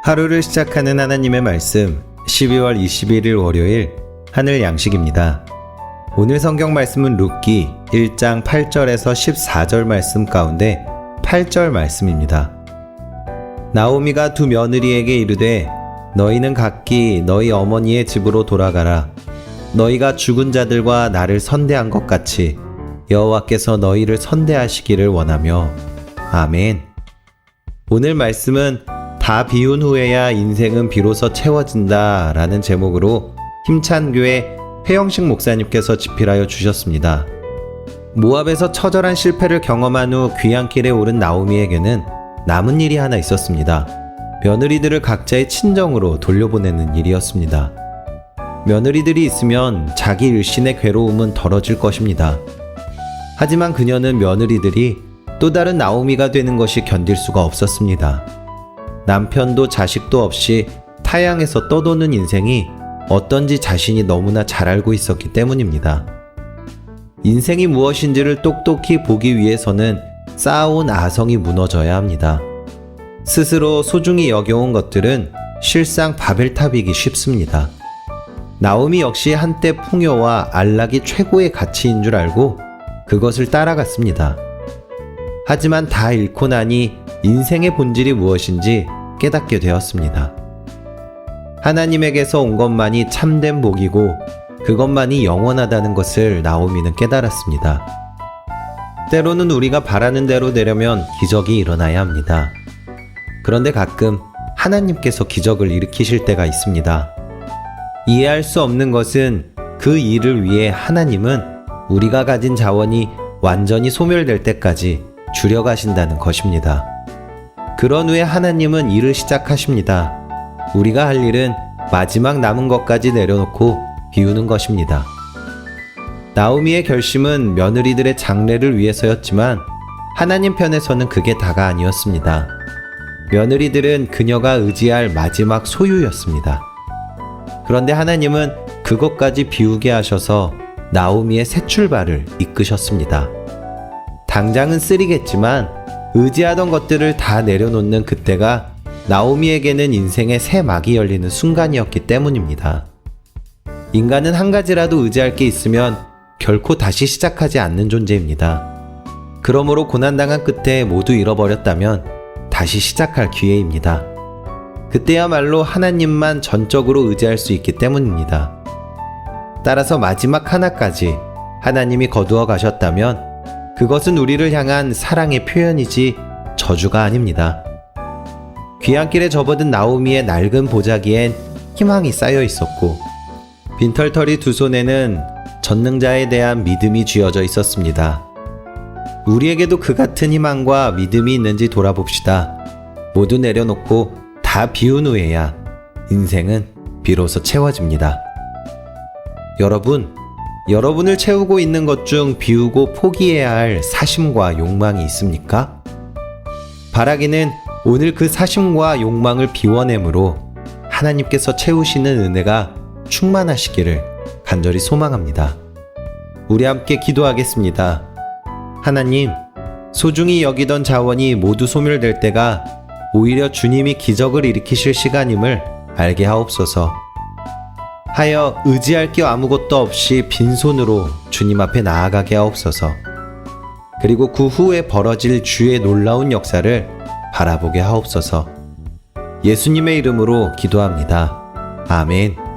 하루를 시작하는 하나님의 말씀 12월 21일 월요일 하늘 양식입니다. 오늘 성경 말씀은 룻기 1장 8절에서 14절 말씀 가운데 8절 말씀입니다. 나오미가 두 며느리에게 이르되 너희는 각기 너희 어머니의 집으로 돌아가라. 너희가 죽은 자들과 나를 선대한 것 같이 여호와께서 너희를 선대하시기를 원하며. 아멘. 오늘 말씀은 다 비운 후에야 인생은 비로소 채워진다 라는 제목으로 힘찬교회 회영식 목사님께서 집필하여 주셨습니다. 모압에서 처절한 실패를 경험한 후 귀향길에 오른 나오미에게는 남은 일이 하나 있었습니다. 며느리들을 각자의 친정으로 돌려보내는 일이었습니다. 며느리들이 있으면 자기 일신의 괴로움은 덜어질 것입니다. 하지만 그녀는 며느리들이 또 다른 나오미가 되는 것이 견딜 수가 없었습니다. 남편도 자식도 없이 타향에서 떠도는 인생이 어떤지 자신이 너무나 잘 알고 있었기 때문입니다. 인생이 무엇인지를 똑똑히 보기 위해서는 쌓아온 아성이 무너져야 합니다. 스스로 소중히 여겨온 것들은 실상 바벨탑이기 쉽습니다. 나오미 역시 한때 풍요와 안락이 최고의 가치인 줄 알고 그것을 따라갔습니다. 하지만 다 잃고 나니 인생의 본질이 무엇인지 깨닫게 되었습니다. 하나님에게서 온 것만이 참된 복이고 그것만이 영원하다는 것을 나오미는 깨달았습니다. 때로는 우리가 바라는 대로 되려면 기적이 일어나야 합니다. 그런데 가끔 하나님께서 기적을 일으키실 때가 있습니다. 이해할 수 없는 것은 그 일을 위해 하나님은 우리가 가진 자원이 완전히 소멸될 때까지 줄여가신다는 것입니다. 그런 후에 하나님은 일을 시작하십니다. 우리가 할 일은 마지막 남은 것까지 내려놓고 비우는 것입니다. 나오미의 결심은 며느리들의 장래를 위해서였지만 하나님 편에서는 그게 다가 아니었습니다. 며느리들은 그녀가 의지할 마지막 소유였습니다. 그런데 하나님은 그것까지 비우게 하셔서 나오미의 새 출발을 이끄셨습니다. 당장은 쓰리겠지만 의지하던 것들을 다 내려놓는 그때가 나오미에게는 인생의 새 막이 열리는 순간이었기 때문입니다. 인간은 한 가지라도 의지할 게 있으면 결코 다시 시작하지 않는 존재입니다. 그러므로 고난당한 끝에 모두 잃어버렸다면 다시 시작할 기회입니다. 그때야말로 하나님만 전적으로 의지할 수 있기 때문입니다. 따라서 마지막 하나까지 하나님이 거두어 가셨다면 그것은 우리를 향한 사랑의 표현이지 저주가 아닙니다. 귀향길에 접어든 나오미의 낡은 보자기엔 희망이 쌓여 있었고 빈털터리 두 손에는 전능자에 대한 믿음이 쥐어져 있었습니다. 우리에게도 그 같은 희망과 믿음이 있는지 돌아봅시다. 모두 내려놓고 다 비운 후에야 인생은 비로소 채워집니다. 여러분을 채우고 있는 것 중 비우고 포기해야 할 사심과 욕망이 있습니까? 바라기는 오늘 그 사심과 욕망을 비워내므로 하나님께서 채우시는 은혜가 충만하시기를 간절히 소망합니다. 우리 함께 기도하겠습니다. 하나님, 소중히 여기던 자원이 모두 소멸될 때가 오히려 주님이 기적을 일으키실 시간임을 알게 하옵소서. 하여 의지할 게 아무것도 없이 빈손으로 주님 앞에 나아가게 하옵소서. 그리고 그 후에 벌어질 주의 놀라운 역사를 바라보게 하옵소서. 예수님의 이름으로 기도합니다. 아멘.